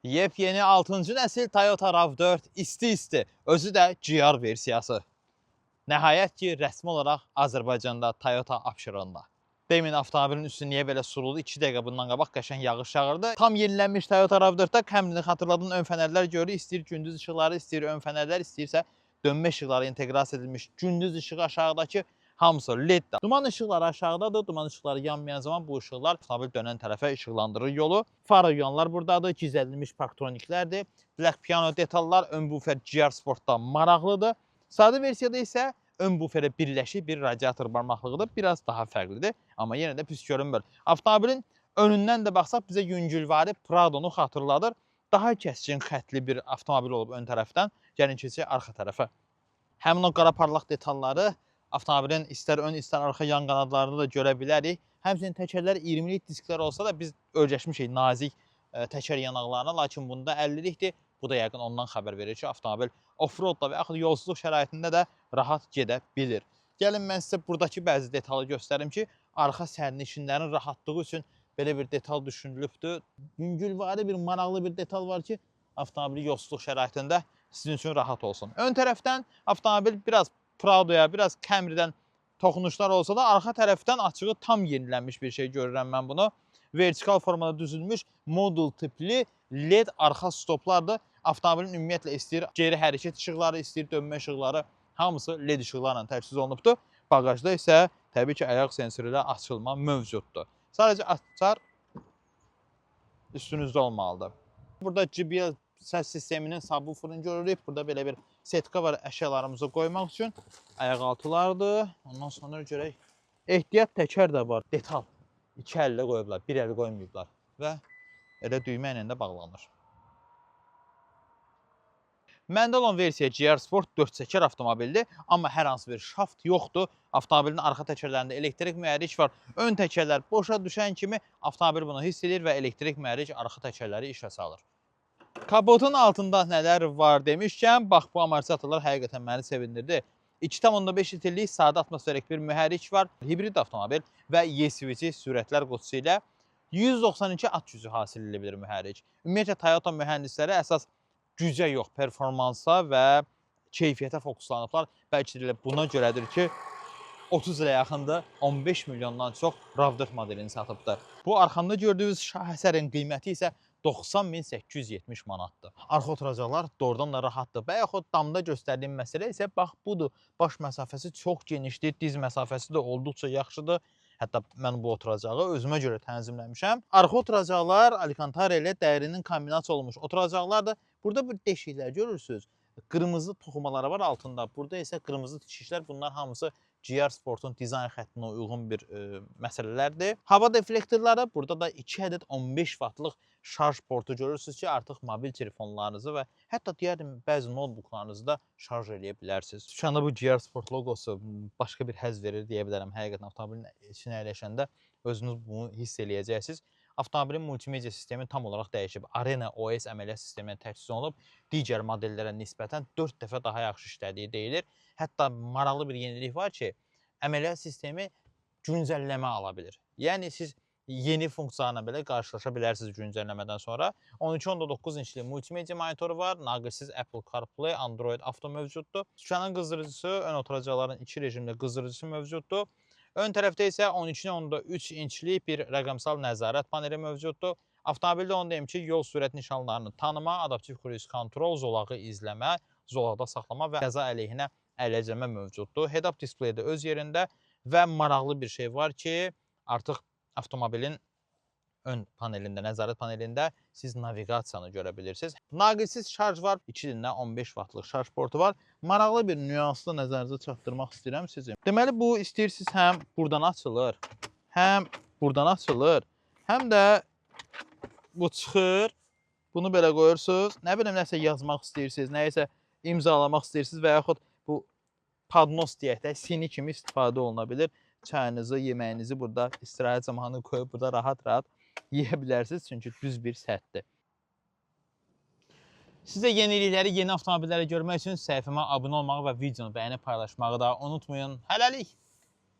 Yepyeni 6-cı nəsil Toyota RAV4 isti, özü də GR versiyası. Nəhayət ki, rəsmi olaraq Azərbaycanda Toyota apşırında. Demin avtomobilin üstü niyə belə suruldu? 2 dəqiqə bundan qabaq qəşəng yağış yağırdı. Tam yenilənmiş Toyota RAV4-də həmini xatırladığın ön fənərlər görür, istəyir gündüz işıqları, istəyir ön fənərlər, istəyirsə dönmə işıqları inteqrasiya edilmiş gündüz işığı aşağıdakı hamısı LED-də. Duman işıqları aşağıdadır. Duman işıqları yanmayan zaman bu işıqlar avtomobil dönən tərəfə işıqlandırır yolu. Far yanlar buradadır. Gizlədilmiş parktroniklərdir. Black piano detallar ön bufer GR Sportda maraqlıdır. Sadə versiyada isə ön buferə birləşik bir radiator barmaqlığıdır. Biraz daha fərqlidir. Amma yenə də pis görünmür. Avtomobilin önündən də baxsaq bizə yüngülvari Prado'nu xatırladır. Daha kəskin xətli bir avtomobil olub ön tərəfdən. Gəlin keçək arxa tərəfə. Həmin o qara parlaq detalları avtomobilin istər ön, istər arxa yan qanadlarında da görə bilərik. Həmçinin təkərlər 20'lik disklər olsa da biz ölçəşmişik nazik təkər yanaqlarına, lakin bunda 50'likdir. Bu da yəqin ondan xəbər verir ki, avtomobil off-roadda və yaxud yolsuzluq şəraitində də rahat gedə bilir. Gəlin mən sizə buradakı bəzi detalı göstərim ki, arxa sərnişinlərin rahatlığı üçün belə bir detal düşünülübdür. Yüngülvari bir maraqlı bir detal var ki, avtomobili yolsuzluq şəraitində sizin üçün rahat olsun. Ön tərəfdən avtomobil biraz Prado'ya, biraz Camry'dən toxunuşlar olsa da arxa tərəfdən açığı tam yenilənmiş bir şey görürəm mən bunu. Vertikal formada düzülmüş modul tipli LED arxa stoplardır. Avtomobilin ümumiyyətlə istəyir geri hərəkət işıqları, istəyir dönmə işıqları hamısı LED işıqlarla təchiz olunubdur. Bagajda isə təbii ki, ayaq sensori ilə açılma mövcuddur. Sadəcə açar üstünüzdə olmalıdır. Burada JBL səs sisteminin subwooferını görürük. Burada belə bir setka var əşyalarımızı qoymaq üçün. Ayaqaltılardır. Ondan sonra görək. Ehtiyat təkər də var. Detal. 2 əllə qoyublar, 1 əli qoymayıblar. Və elə düymə ilə də bağlanır. Məndə olan versiya GR Sport 4 çəkər avtomobildir. Amma hər hansı bir şaft yoxdur. Avtomobilin arxa təkərlərində elektrik mühərrik var. Ön təkərlər boşa düşən kimi avtomobil bunu hiss edir və elektrik mühərrik arxa təkərləri işə salır. Kapotun altında nələr var demişkən, bax bu amortizatorlar həqiqətən məni sevindirdi. 2,5 litrlik sadə atmosferik bir mühərrik var. Hibrid avtomobil və YSVC sürətlər qutusu ilə 192 at gücü hasil edilir mühərrik. Ümumiyyətlə Toyota mühəndisləri əsas gücə yox, performansa və keyfiyyətə fokuslanıblar. Bəlkə də buna görədir ki, 30 ilə yaxında 15 milyondan çox RAV4 modelini satıbdır. Bu arxamda gördüyünüz şahəsərin qiyməti isə 90.870 manatdır. Arxa oturacaqlar doğrudan da rahatdır. Və yaxud damda göstərdiyim məsələ isə bax budur. Baş məsafəsi çox genişdir, diz məsafəsi də olduqca yaxşıdır. Hətta mən bu oturacağı özümə görə tənzimləmişəm. Arxa oturacaqlar Alcantara ilə dərinin kombinasiya olmuş oturacaqlardır. Burada bir deşiklər görürsünüz. Qırmızı toxumaları var altında. Burada isə qırmızı tikişlər. Bunlar hamısı GR Sport'un dizayn xəttinə uyğun bir məsələlərdir. Hava deflektorları, burada da 2 ədəd 15 wattlıq şarj portu görürsünüz ki, artıq mobil telefonlarınızı və hətta deyərdim bəzi notebooklarınızı da şarj edə bilərsiniz. Dükkanda bu GR Sport logosu başqa bir həzz verir deyə bilərəm. Həqiqətən avtomobilin içinə əyləşəndə özünüz bunu hiss eləyəcəksiniz. Avtomobilin multimedia sistemi tam olaraq dəyişib. Arena OS əməliyyat sisteminə təchiz olunub. Digər modellərə nisbətən 4 dəfə daha yaxşı işlədiyi deyilir. Hətta maraqlı bir yenilik var ki, əməliyyat sistemi güncəlləmə ala bilir. Yəni siz yeni funksiyalarla belə qarşılaşa bilərsiniz güncəlləmədən sonra. 12.9 inçli multimedia monitoru var. Naqilsiz Apple CarPlay, Android Auto mövcuddur. Dükkanın qızdırıcısı, ön oturacaqların 2 rejimli qızdırıcısı mövcuddur. Ön tərəfdə isə 12.3 inçlik bir rəqəmsal nəzarət paneli mövcuddur. Avtomobildə onu deyim ki, yol sürət nişanlarını tanıma, adaptiv cruise kontrol, zolağı izləmə, zolaqda saxlama və qəza əleyhinə əyləcəmə mövcuddur. Head-up display də öz yerində və maraqlı bir şey var ki, artıq avtomobilin ön panelində, nəzarət panelində siz naviqasiyanı görə bilirsiniz. Naqilsiz şarj var, 2 dindən 15 wattlıq şarj portu var. Maraqlı bir nüanslı nəzərinizə çatdırmaq istəyirəm sizin. Deməli, bu istəyirsiniz həm buradan açılır, həm buradan açılır, həm də bu çıxır, bunu belə qoyursunuz. Nə bilim, nəsə yazmaq istəyirsiniz, nəyisə imzalamaq istəyirsiniz və yaxud bu padnos deyək də, sini kimi istifadə oluna bilir. Çayınızı, yeməyinizi burada istirahət zamanı qoyub burada rahat-rahat yeyə bilərsiniz, çünki düz bir səthdir. Sizə yenilikləri, yeni avtomobilləri görmək üçün səhifəmə abunə olmağı və videonu bəyənib paylaşmağı da unutmayın. Hələlik!